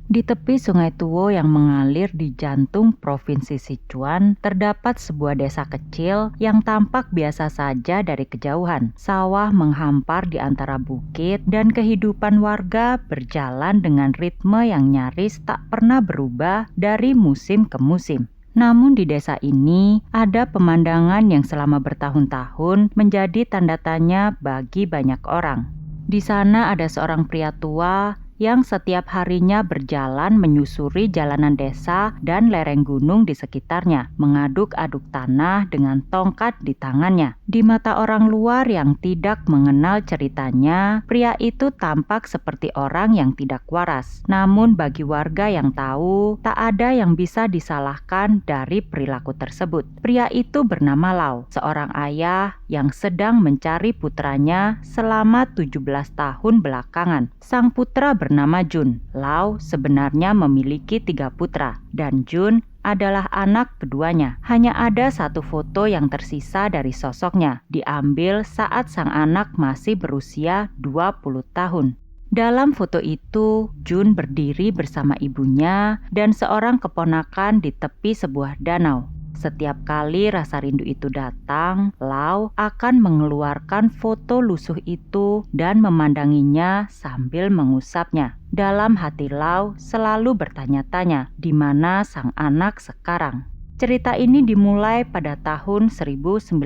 Di tepi Sungai Tuo yang mengalir di jantung Provinsi Sichuan, terdapat sebuah desa kecil yang tampak biasa saja dari kejauhan. Sawah menghampar di antara bukit dan kehidupan warga berjalan dengan ritme yang nyaris tak pernah berubah dari musim ke musim. Namun di desa ini ada pemandangan yang selama bertahun-tahun menjadi tanda tanya bagi banyak orang. Di sana ada seorang pria tua yang setiap harinya berjalan menyusuri jalanan desa dan lereng gunung di sekitarnya, mengaduk-aduk tanah dengan tongkat di tangannya. Di mata orang luar yang tidak mengenal ceritanya, pria itu tampak seperti orang yang tidak waras. Namun bagi warga yang tahu, tak ada yang bisa disalahkan dari perilaku tersebut. Pria itu bernama Lau, seorang ayah yang sedang mencari putranya selama 17 tahun belakangan. Sang putra bernama Jun. Lau sebenarnya memiliki 3 putra, dan Jun adalah anak keduanya. Hanya ada satu foto yang tersisa dari sosoknya, diambil saat sang anak masih berusia 20 tahun. Dalam foto itu, Jun berdiri bersama ibunya dan seorang keponakan di tepi sebuah danau. Setiap kali rasa rindu itu datang, Lau akan mengeluarkan foto lusuh itu dan memandanginya sambil mengusapnya. Dalam hati Lau selalu bertanya-tanya, di mana sang anak sekarang? Cerita ini dimulai pada tahun 1997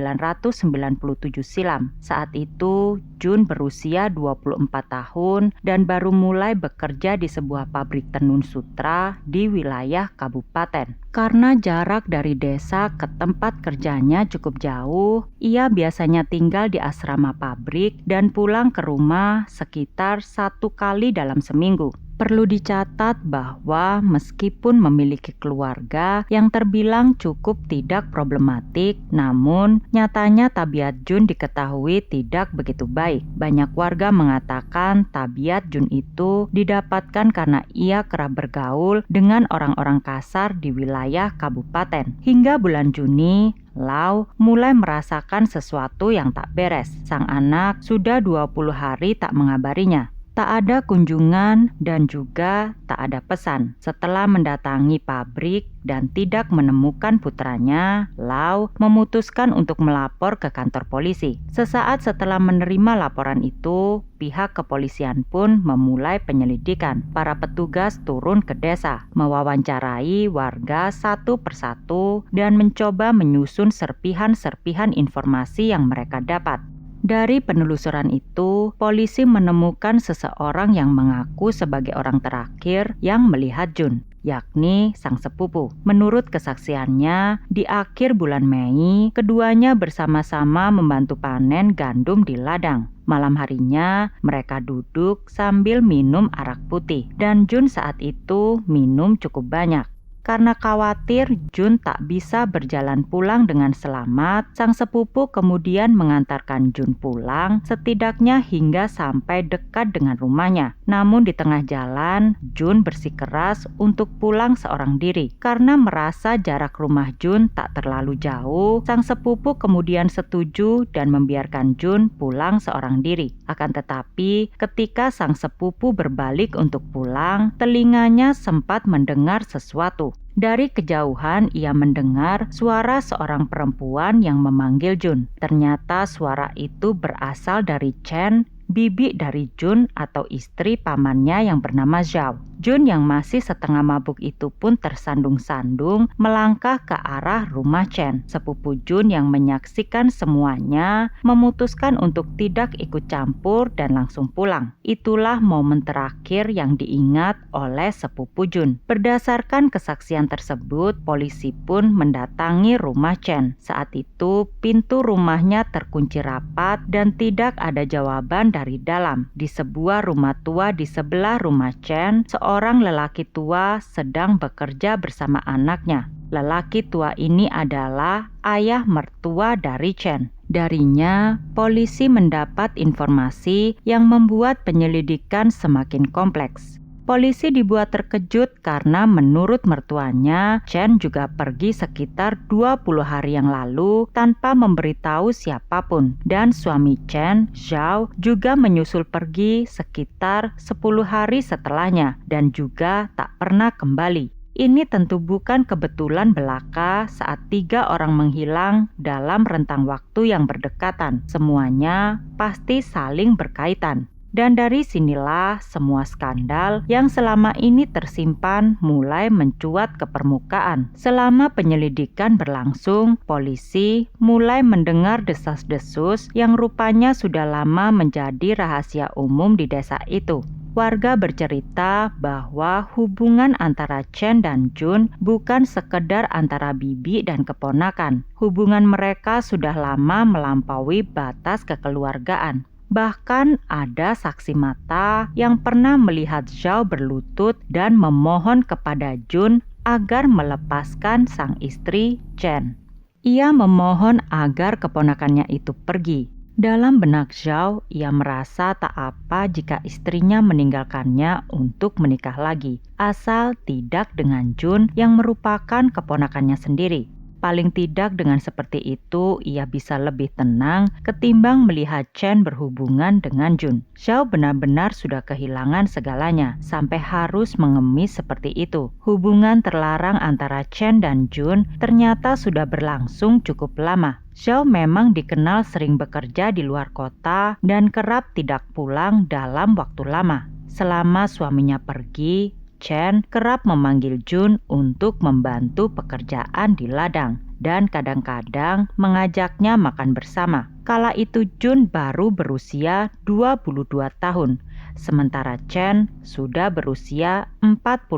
silam. Saat itu, Jun berusia 24 tahun dan baru mulai bekerja di sebuah pabrik tenun sutra di wilayah kabupaten. Karena jarak dari desa ke tempat kerjanya cukup jauh, ia biasanya tinggal di asrama pabrik dan pulang ke rumah sekitar 1 kali dalam seminggu. Perlu dicatat bahwa meskipun memiliki keluarga yang terbilang cukup tidak problematik, namun nyatanya tabiat Jun diketahui tidak begitu baik. Banyak warga mengatakan tabiat Jun itu didapatkan karena ia kerap bergaul dengan orang-orang kasar di wilayah kabupaten. Hingga bulan Juni, Lau mulai merasakan sesuatu yang tak beres. Sang anak sudah 20 hari tak mengabarinya. Tak ada kunjungan dan juga tak ada pesan. Setelah mendatangi pabrik dan tidak menemukan putranya, Lau memutuskan untuk melapor ke kantor polisi. Sesaat setelah menerima laporan itu, pihak kepolisian pun memulai penyelidikan. Para petugas turun ke desa, mewawancarai warga satu persatu dan mencoba menyusun serpihan-serpihan informasi yang mereka dapat. Dari penelusuran itu, polisi menemukan seseorang yang mengaku sebagai orang terakhir yang melihat Jun, yakni sang sepupu. Menurut kesaksiannya, di akhir bulan Mei, keduanya bersama-sama membantu panen gandum di ladang. Malam harinya, mereka duduk sambil minum arak putih, dan Jun saat itu minum cukup banyak. Karena khawatir Jun tak bisa berjalan pulang dengan selamat, sang sepupu kemudian mengantarkan Jun pulang setidaknya hingga sampai dekat dengan rumahnya. Namun di tengah jalan, Jun bersikeras untuk pulang seorang diri. Karena merasa jarak rumah Jun tak terlalu jauh, sang sepupu kemudian setuju dan membiarkan Jun pulang seorang diri. Akan tetapi, ketika sang sepupu berbalik untuk pulang, telinganya sempat mendengar sesuatu. Dari kejauhan ia mendengar suara seorang perempuan yang memanggil Jun. Ternyata suara itu berasal dari Chen, bibi dari Jun atau istri pamannya yang bernama Zhao. Jun yang masih setengah mabuk itu pun tersandung-sandung melangkah ke arah rumah Chen. Sepupu Jun yang menyaksikan semuanya memutuskan untuk tidak ikut campur dan langsung pulang. Itulah momen terakhir yang diingat oleh sepupu Jun. Berdasarkan kesaksian tersebut, polisi pun mendatangi rumah Chen. Saat itu, pintu rumahnya terkunci rapat dan tidak ada jawaban dari dalam. Di sebuah rumah tua di sebelah rumah Chen, seorang lelaki tua sedang bekerja bersama anaknya. Lelaki tua ini adalah ayah mertua dari Chen. Darinya, polisi mendapat informasi yang membuat penyelidikan semakin kompleks. Polisi dibuat terkejut karena menurut mertuanya, Chen juga pergi sekitar 20 hari yang lalu tanpa memberitahu siapapun. Dan suami Chen, Zhao, juga menyusul pergi sekitar 10 hari setelahnya dan juga tak pernah kembali. Ini tentu bukan kebetulan belaka saat 3 orang menghilang dalam rentang waktu yang berdekatan. Semuanya pasti saling berkaitan. Dan dari sinilah semua skandal yang selama ini tersimpan mulai mencuat ke permukaan. Selama penyelidikan berlangsung, polisi mulai mendengar desas-desus yang rupanya sudah lama menjadi rahasia umum di desa itu. Warga bercerita bahwa hubungan antara Chen dan Jun bukan sekedar antara bibi dan keponakan. Hubungan mereka sudah lama melampaui batas kekeluargaan. Bahkan ada saksi mata yang pernah melihat Zhao berlutut dan memohon kepada Jun agar melepaskan sang istri Chen. Ia memohon agar keponakannya itu pergi. Dalam benak Zhao, ia merasa tak apa jika istrinya meninggalkannya untuk menikah lagi, asal tidak dengan Jun yang merupakan keponakannya sendiri. Paling tidak dengan seperti itu, ia bisa lebih tenang ketimbang melihat Chen berhubungan dengan Jun. Zhao benar-benar sudah kehilangan segalanya, sampai harus mengemis seperti itu. Hubungan terlarang antara Chen dan Jun ternyata sudah berlangsung cukup lama. Zhao memang dikenal sering bekerja di luar kota dan kerap tidak pulang dalam waktu lama. Selama suaminya pergi, Chen kerap memanggil Jun untuk membantu pekerjaan di ladang dan kadang-kadang mengajaknya makan bersama. Kala itu Jun baru berusia 22 tahun, sementara Chen sudah berusia 45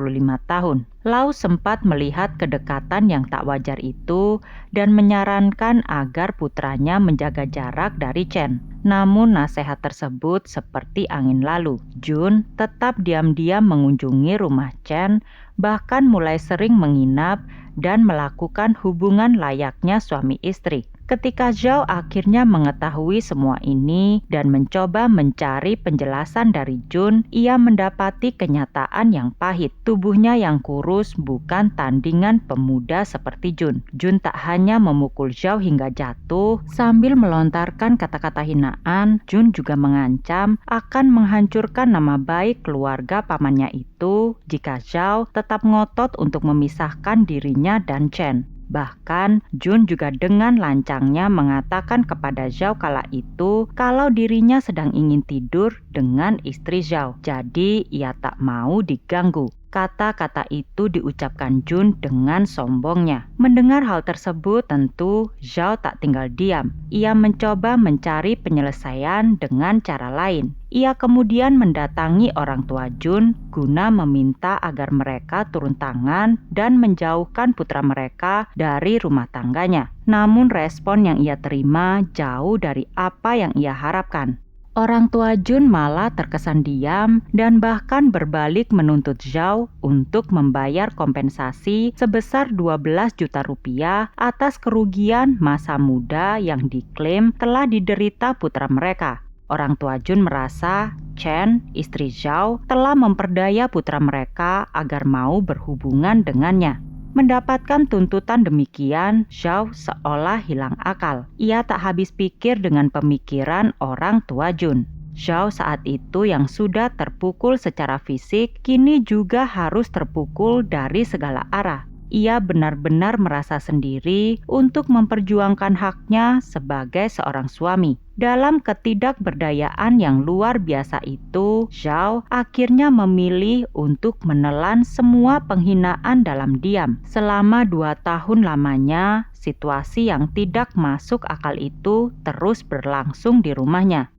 tahun. Lau sempat melihat kedekatan yang tak wajar itu dan menyarankan agar putranya menjaga jarak dari Chen. Namun nasihat tersebut seperti angin lalu. Jun tetap diam-diam mengunjungi rumah Chen, bahkan mulai sering menginap dan melakukan hubungan layaknya suami istri. Ketika Zhao akhirnya mengetahui semua ini dan mencoba mencari penjelasan dari Jun, ia mendapati kenyataan yang pahit. Tubuhnya yang kurus bukan tandingan pemuda seperti Jun. Jun tak hanya memukul Zhao hingga jatuh, sambil melontarkan kata-kata hinaan, Jun juga mengancam akan menghancurkan nama baik keluarga pamannya itu jika Zhao tetap ngotot untuk memisahkan dirinya dan Chen. Bahkan Jun juga dengan lancangnya mengatakan kepada Zhao kala itu kalau dirinya sedang ingin tidur dengan istri Zhao, jadi ia tak mau diganggu. Kata-kata itu diucapkan Jun dengan sombongnya. Mendengar hal tersebut tentu Zhao tak tinggal diam. Ia mencoba mencari penyelesaian dengan cara lain. Ia kemudian mendatangi orang tua Jun guna meminta agar mereka turun tangan dan menjauhkan putra mereka dari rumah tangganya. Namun respon yang ia terima jauh dari apa yang ia harapkan. Orang tua Jun malah terkesan diam dan bahkan berbalik menuntut Zhao untuk membayar kompensasi sebesar 12 juta rupiah atas kerugian masa muda yang diklaim telah diderita putra mereka. Orang tua Jun merasa Chen, istri Zhao, telah memperdaya putra mereka agar mau berhubungan dengannya. Mendapatkan tuntutan demikian, Zhao seolah hilang akal. Ia tak habis pikir dengan pemikiran orang tua Jun. Zhao saat itu yang sudah terpukul secara fisik, kini juga harus terpukul dari segala arah. Ia benar-benar merasa sendiri untuk memperjuangkan haknya sebagai seorang suami. Dalam ketidakberdayaan yang luar biasa itu, Zhao akhirnya memilih untuk menelan semua penghinaan dalam diam. Selama 2 tahun lamanya, situasi yang tidak masuk akal itu terus berlangsung di rumahnya.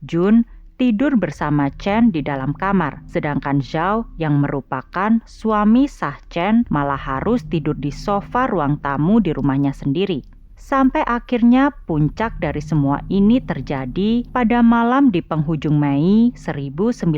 Jun tidur bersama Chen di dalam kamar, sedangkan Zhao yang merupakan suami sah Chen malah harus tidur di sofa ruang tamu di rumahnya sendiri. Sampai akhirnya puncak dari semua ini terjadi pada malam di penghujung Mei 1997.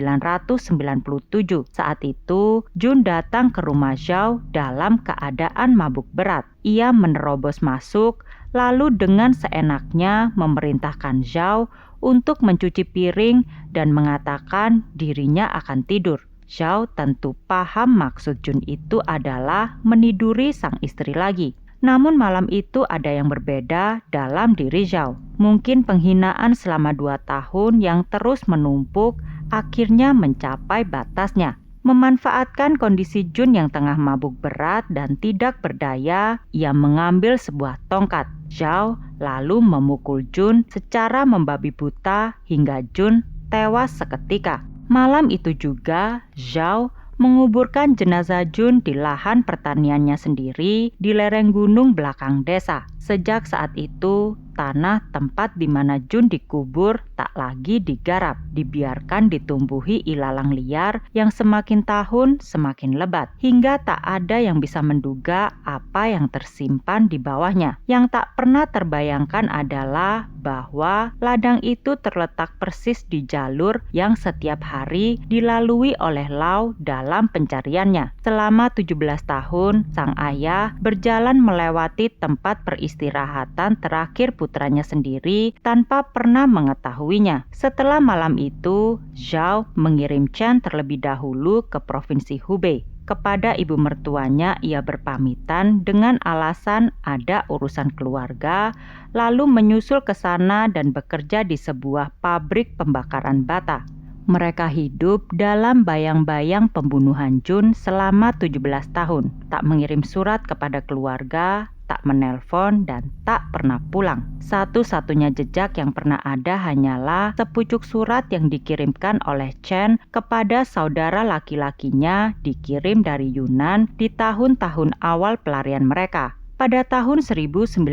Saat itu, Jun datang ke rumah Zhao dalam keadaan mabuk berat. Ia menerobos masuk, lalu dengan seenaknya memerintahkan Zhao untuk mencuci piring dan mengatakan dirinya akan tidur. Zhao tentu paham maksud Jun itu adalah meniduri sang istri lagi. Namun malam itu ada yang berbeda dalam diri Zhao. Mungkin penghinaan selama 2 tahun yang terus menumpuk akhirnya mencapai batasnya. Memanfaatkan kondisi Jun yang tengah mabuk berat dan tidak berdaya, ia mengambil sebuah tongkat. Zhao lalu memukul Jun secara membabi buta hingga Jun tewas seketika. Malam itu juga, Zhao menguburkan jenazah Jun di lahan pertaniannya sendiri di lereng gunung belakang desa. Sejak saat itu, tanah tempat di mana Jun dikubur tak lagi digarap, dibiarkan ditumbuhi ilalang liar yang semakin tahun semakin lebat, hingga tak ada yang bisa menduga apa yang tersimpan di bawahnya. Yang tak pernah terbayangkan adalah bahwa ladang itu terletak persis di jalur yang setiap hari dilalui oleh Lau dalam pencariannya. Selama 17 tahun, sang ayah berjalan melewati tempat peristirahatan terakhir putranya sendiri tanpa pernah mengetahuinya. Setelah malam itu, Zhao mengirim Chen terlebih dahulu ke provinsi Hubei. Kepada ibu mertuanya ia berpamitan dengan alasan ada urusan keluarga, lalu menyusul ke sana dan bekerja di sebuah pabrik pembakaran bata. Mereka hidup dalam bayang-bayang pembunuhan Jun selama 17 tahun, tak mengirim surat kepada keluarga, tak menelpon, dan tak pernah pulang. Satu-satunya jejak yang pernah ada hanyalah sepucuk surat yang dikirimkan oleh Chen kepada saudara laki-lakinya dikirim dari Yunan di tahun-tahun awal pelarian mereka. Pada tahun 1997,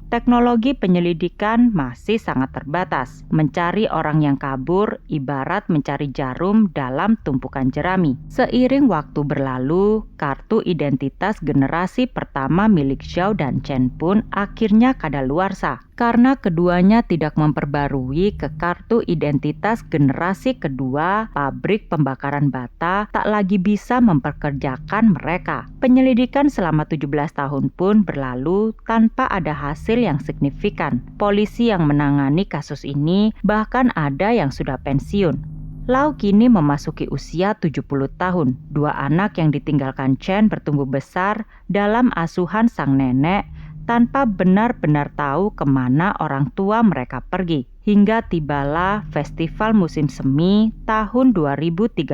teknologi penyelidikan masih sangat terbatas. Mencari orang yang kabur ibarat mencari jarum dalam tumpukan jerami. Seiring waktu berlalu, kartu identitas generasi pertama milik Zhao dan Chen pun akhirnya kadaluarsa. Karena keduanya tidak memperbarui ke kartu identitas generasi kedua, pabrik pembakaran bata tak lagi bisa memperkerjakan mereka. Penyelidikan selama 17 tahun pun berlalu tanpa ada hasil yang signifikan. Polisi yang menangani kasus ini bahkan ada yang sudah pensiun. Lau kini memasuki usia 70 tahun. Dua anak yang ditinggalkan Chen bertumbuh besar dalam asuhan sang nenek tanpa benar-benar tahu kemana orang tua mereka pergi. Hingga tibalah festival musim semi tahun 2013.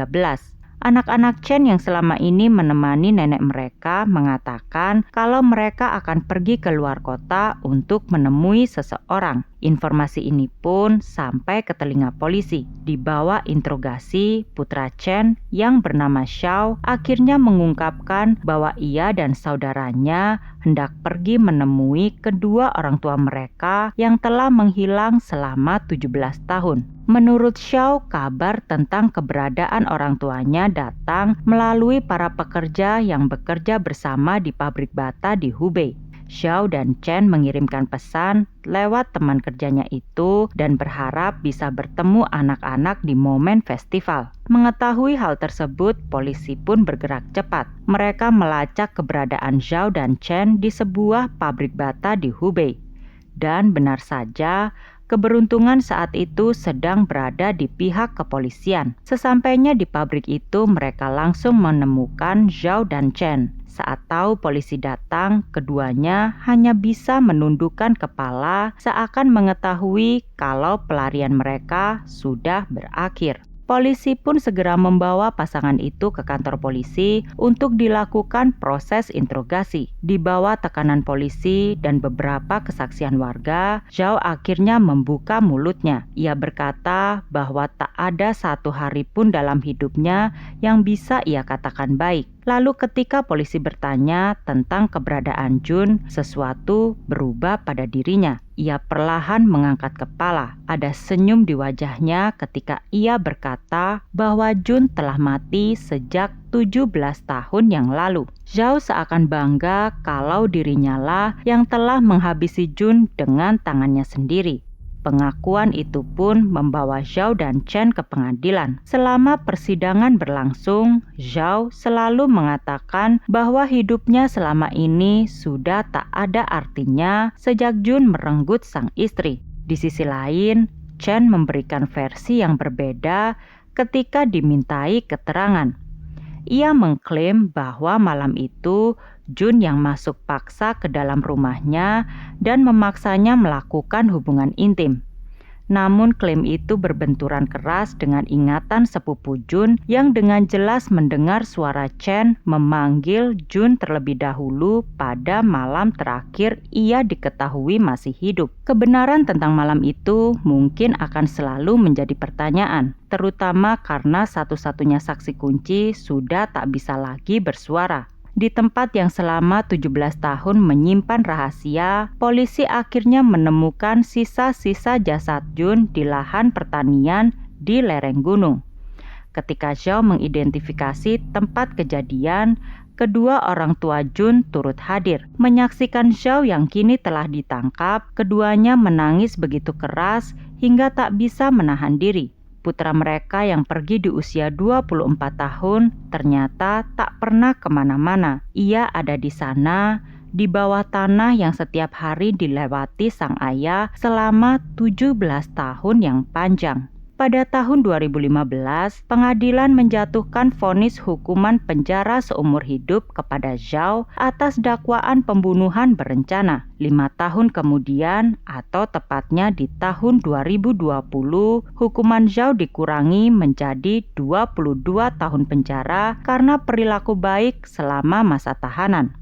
Anak-anak Chen yang selama ini menemani nenek mereka mengatakan kalau mereka akan pergi ke luar kota untuk menemui seseorang. Informasi ini pun sampai ke telinga polisi. Di bawah interogasi, putra Chen yang bernama Xiao akhirnya mengungkapkan bahwa ia dan saudaranya hendak pergi menemui kedua orang tua mereka yang telah menghilang selama 17 tahun. Menurut Xiao, kabar tentang keberadaan orang tuanya datang melalui para pekerja yang bekerja bersama di pabrik bata di Hubei. Xiao dan Chen mengirimkan pesan lewat teman kerjanya itu dan berharap bisa bertemu anak-anak di momen festival. Mengetahui hal tersebut, polisi pun bergerak cepat. Mereka melacak keberadaan Xiao dan Chen di sebuah pabrik bata di Hubei. Dan benar saja, keberuntungan saat itu sedang berada di pihak kepolisian. Sesampainya di pabrik itu, mereka langsung menemukan Zhao dan Chen. Saat tahu polisi datang, keduanya hanya bisa menundukkan kepala seakan mengetahui kalau pelarian mereka sudah berakhir. Polisi pun segera membawa pasangan itu ke kantor polisi untuk dilakukan proses interogasi. Di bawah tekanan polisi dan beberapa kesaksian warga, Zhao akhirnya membuka mulutnya. Ia berkata bahwa tak ada satu hari pun dalam hidupnya yang bisa ia katakan baik. Lalu ketika polisi bertanya tentang keberadaan Jun, sesuatu berubah pada dirinya. Ia perlahan mengangkat kepala. Ada senyum di wajahnya ketika ia berkata bahwa Jun telah mati sejak 17 tahun yang lalu. Zhao seakan bangga kalau dirinya lah yang telah menghabisi Jun dengan tangannya sendiri. Pengakuan itu pun membawa Zhao dan Chen ke pengadilan. Selama persidangan berlangsung, Zhao selalu mengatakan bahwa hidupnya selama ini sudah tak ada artinya sejak Jun merenggut sang istri. Di sisi lain, Chen memberikan versi yang berbeda ketika dimintai keterangan. Ia mengklaim bahwa malam itu Jun yang masuk paksa ke dalam rumahnya dan memaksanya melakukan hubungan intim. Namun klaim itu berbenturan keras dengan ingatan sepupu Jun yang dengan jelas mendengar suara Chen memanggil Jun terlebih dahulu pada malam terakhir ia diketahui masih hidup. Kebenaran tentang malam itu mungkin akan selalu menjadi pertanyaan, terutama karena satu-satunya saksi kunci sudah tak bisa lagi bersuara. Di tempat yang selama 17 tahun menyimpan rahasia, polisi akhirnya menemukan sisa-sisa jasad Jun di lahan pertanian di lereng gunung. Ketika Zhao mengidentifikasi tempat kejadian, kedua orang tua Jun turut hadir. Menyaksikan Zhao yang kini telah ditangkap, keduanya menangis begitu keras hingga tak bisa menahan diri. Putra mereka yang pergi di usia 24 tahun ternyata tak pernah kemana-mana. Ia ada di sana, di bawah tanah yang setiap hari dilewati sang ayah selama 17 tahun yang panjang. Pada tahun 2015, pengadilan menjatuhkan vonis hukuman penjara seumur hidup kepada Zhao atas dakwaan pembunuhan berencana. 5 tahun kemudian, atau tepatnya di tahun 2020, hukuman Zhao dikurangi menjadi 22 tahun penjara karena perilaku baik selama masa tahanan.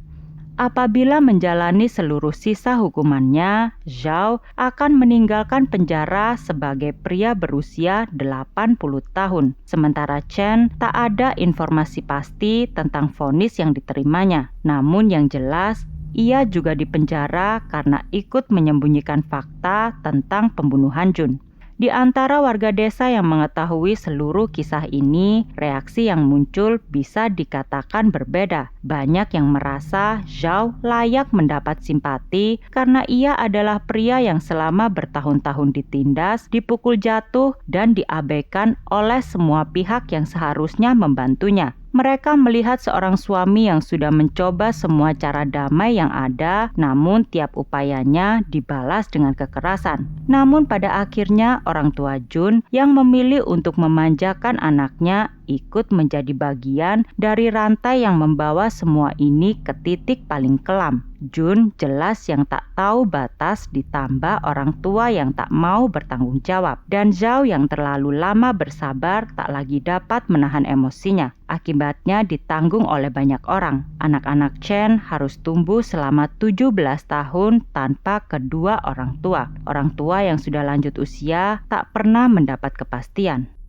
Apabila menjalani seluruh sisa hukumannya, Zhao akan meninggalkan penjara sebagai pria berusia 80 tahun. Sementara Chen tak ada informasi pasti tentang vonis yang diterimanya. Namun yang jelas, ia juga dipenjara karena ikut menyembunyikan fakta tentang pembunuhan Jun. Di antara warga desa yang mengetahui seluruh kisah ini, reaksi yang muncul bisa dikatakan berbeda. Banyak yang merasa Zhao layak mendapat simpati karena ia adalah pria yang selama bertahun-tahun ditindas, dipukul jatuh, dan diabaikan oleh semua pihak yang seharusnya membantunya. Mereka melihat seorang suami yang sudah mencoba semua cara damai yang ada, namun tiap upayanya dibalas dengan kekerasan. Namun pada akhirnya orang tua Jun yang memilih untuk memanjakan anaknya ikut menjadi bagian dari rantai yang membawa semua ini ke titik paling kelam. Jun jelas yang tak tahu batas ditambah orang tua yang tak mau bertanggung jawab. Dan Zhao yang terlalu lama bersabar tak lagi dapat menahan emosinya. Akibatnya ditanggung oleh banyak orang. Anak-anak Chen harus tumbuh selama 17 tahun tanpa kedua orang tua. Orang tua yang sudah lanjut usia tak pernah mendapat kepastian.